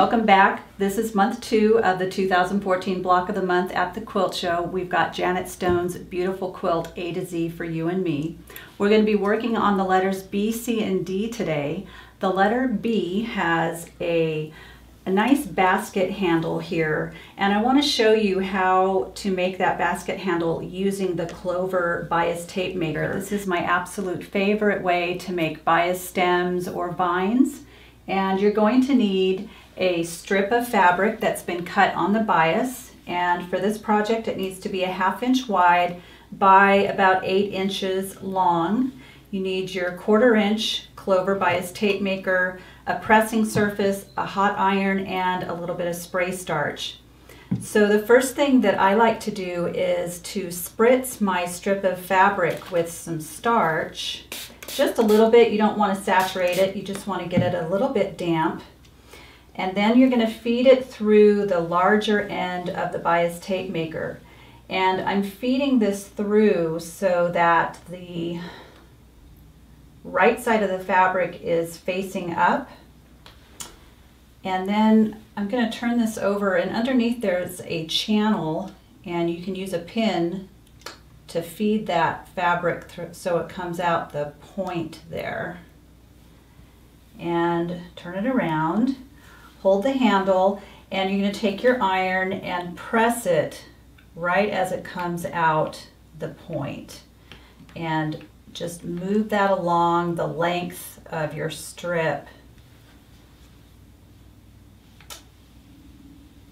Welcome back. This is month 2 of the 2014 Block of the Month at the Quilt Show. We've got Janet Stone's beautiful quilt A to Z for You and Me. We're going to be working on the letters B, C, and D today. The letter B has a nice basket handle here, and I want to show you how to make that basket handle using the Clover bias tape maker. This is my absolute favorite way to make bias stems or vines, and you're going to need a strip of fabric that's been cut on the bias, and for this project it needs to be a 1/2 inch wide by about 8 inches long. You need your 1/4 inch Clover bias tape maker, a pressing surface, a hot iron, and a little bit of spray starch. So the first thing that I like to do is to spritz my strip of fabric with some starch, just a little bit. You don't want to saturate it, you just want to get it a little bit damp. And then you're going to feed it through the larger end of the bias tape maker. And I'm feeding this through so that the right side of the fabric is facing up. And then I'm going to turn this over, and underneath there's a channel, and you can use a pin to feed that fabric through so it comes out the point there. And turn it around. Hold the handle, and you're going to take your iron and press it right as it comes out the point. And just move that along the length of your strip.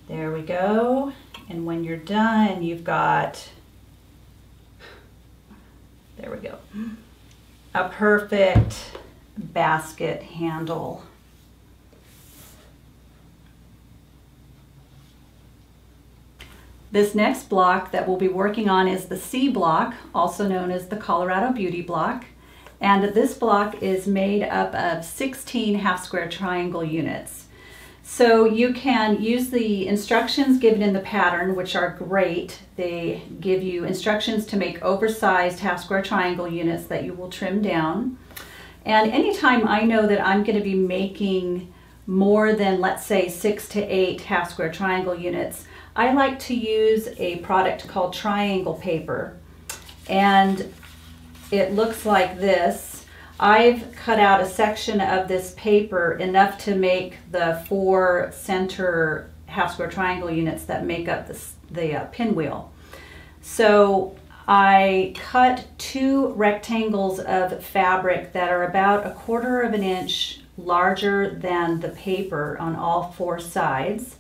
There we go. And when you're done, you've got, there we go, a perfect basket handle. This next block that we'll be working on is the C block, also known as the Colorado Beauty block. And this block is made up of 16 half square triangle units. So you can use the instructions given in the pattern, which are great. They give you instructions to make oversized half square triangle units that you will trim down. And anytime I know that I'm going to be making more than, let's say, 6 to 8 half square triangle units, I like to use a product called triangle paper, and it looks like this. I've cut out a section of this paper enough to make the 4 center half square triangle units that make up the pinwheel. So I cut 2 rectangles of fabric that are about 1/4 inch larger than the paper on all 4 sides.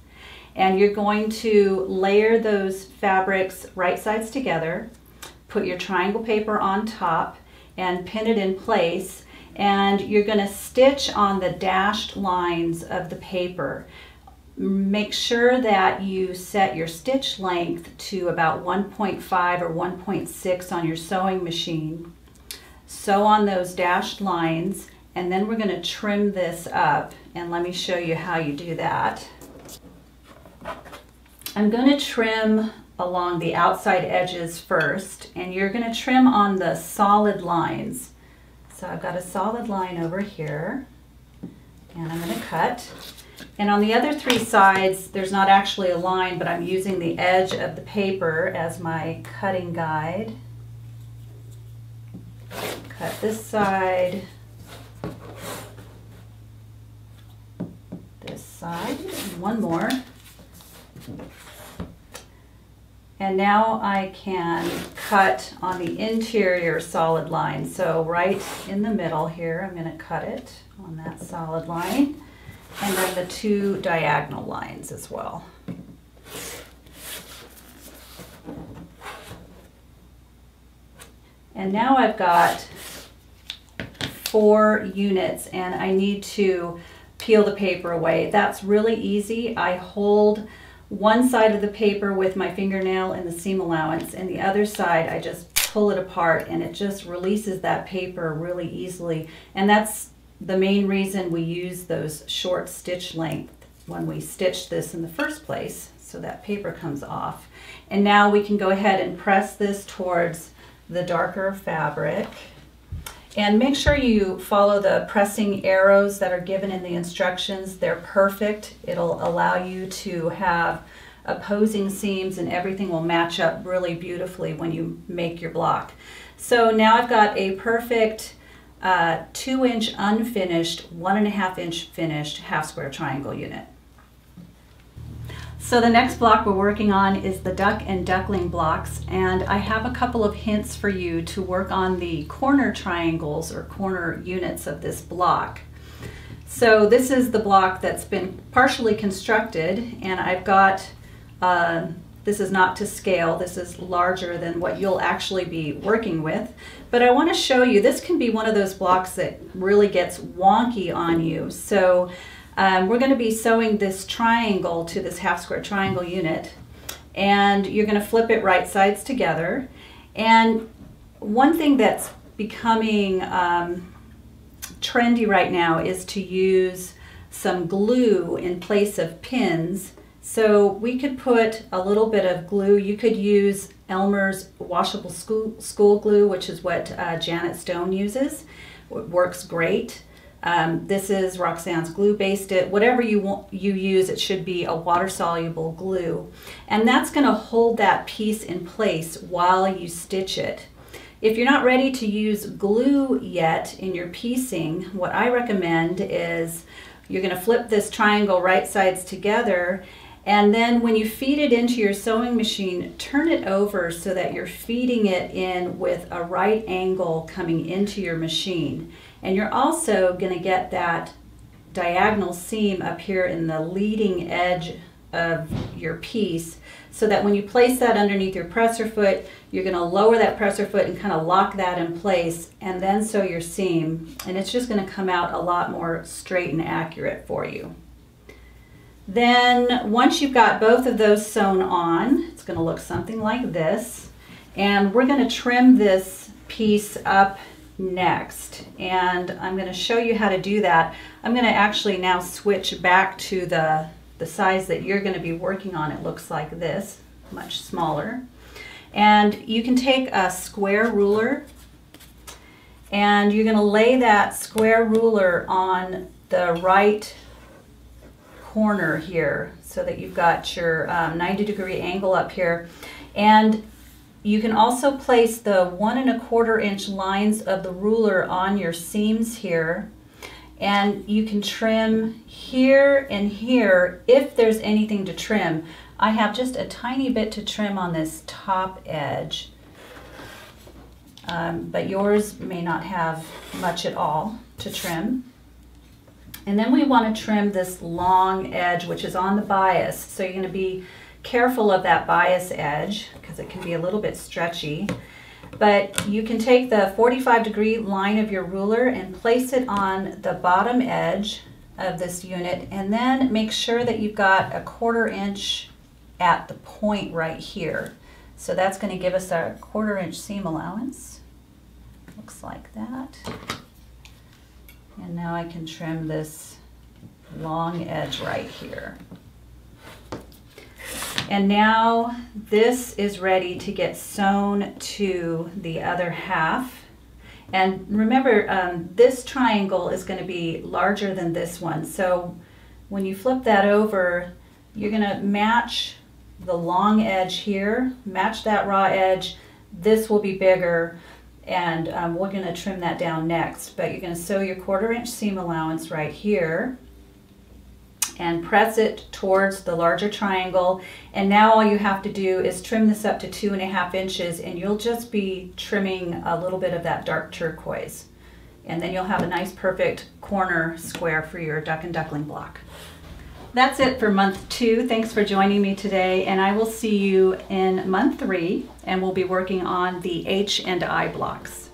And you're going to layer those fabrics right sides together, put your triangle paper on top, and pin it in place. And you're going to stitch on the dashed lines of the paper. Make sure that you set your stitch length to about 1.5 or 1.6 on your sewing machine. Sew on those dashed lines, and then we're going to trim this up. And let me show you how you do that. I'm going to trim along the outside edges first, and you're going to trim on the solid lines. So I've got a solid line over here, and I'm going to cut. And on the other 3 sides, there's not actually a line, but I'm using the edge of the paper as my cutting guide. Cut this side, this side, and one more. And now I can cut on the interior solid line. So right in the middle here, I'm going to cut it on that solid line, and then the 2 diagonal lines as well. And now I've got 4 units, and I need to peel the paper away. That's really easy. I hold one side of the paper with my fingernail in the seam allowance, and the other side I just pull it apart, and it just releases that paper really easily. And that's the main reason we use those short stitch length when we stitch this in the first place, so that paper comes off. And now we can go ahead and press this towards the darker fabric. And make sure you follow the pressing arrows that are given in the instructions. They're perfect. It'll allow you to have opposing seams and everything will match up really beautifully when you make your block. So now I've got a perfect 2-inch unfinished, 1.5-inch finished half square triangle unit. So the next block we're working on is the duck and duckling blocks, and I have a couple of hints for you to work on the corner triangles or corner units of this block. So this is the block that's been partially constructed, and I've got, this is not to scale, this is larger than what you'll actually be working with, but I want to show you, this can be one of those blocks that really gets wonky on you. So we're going to be sewing this triangle to this half square triangle unit, and you're going to flip it right sides together. And one thing that's becoming trendy right now is to use some glue in place of pins. So we could put a little bit of glue. You could use Elmer's washable school glue, which is what Janet Stone uses. It works great. This is Roxanne's Glue Based It. Whatever you use, it should be a water-soluble glue. And that's going to hold that piece in place while you stitch it. If you're not ready to use glue yet in your piecing, what I recommend is you're going to flip this triangle right sides together, and then when you feed it into your sewing machine, turn it over so that you're feeding it in with a right angle coming into your machine. And you're also going to get that diagonal seam up here in the leading edge of your piece, so that when you place that underneath your presser foot, you're going to lower that presser foot and kind of lock that in place and then sew your seam, and it's just going to come out a lot more straight and accurate for you. Then once you've got both of those sewn on, it's going to look something like this, and we're going to trim this piece up next, and I'm going to show you how to do that. I'm going to actually now switch back to the size that you're going to be working on. It looks like this, much smaller. And you can take a square ruler, and you're going to lay that square ruler on the right corner here so that you've got your 90-degree angle up here. And you can also place the 1 1/4 inch lines of the ruler on your seams here, and you can trim here and here if there's anything to trim. I have just a tiny bit to trim on this top edge, but yours may not have much at all to trim. And then we want to trim this long edge, which is on the bias, so you're going to be careful of that bias edge because it can be a little bit stretchy. But you can take the 45-degree line of your ruler and place it on the bottom edge of this unit, and then make sure that you've got a 1/4 inch at the point right here. So that's going to give us our 1/4 inch seam allowance. Looks like that. And now I can trim this long edge right here. And now this is ready to get sewn to the other half. And remember, this triangle is going to be larger than this one. So when you flip that over, you're going to match the long edge here, match that raw edge. This will be bigger, and we're going to trim that down next. But you're going to sew your 1/4 inch seam allowance right here and press it towards the larger triangle. And now all you have to do is trim this up to 2.5 inches, and you'll just be trimming a little bit of that dark turquoise. And then you'll have a nice perfect corner square for your duck and duckling block. That's it for month 2. Thanks for joining me today, and I will see you in month 3, and we'll be working on the H and I blocks.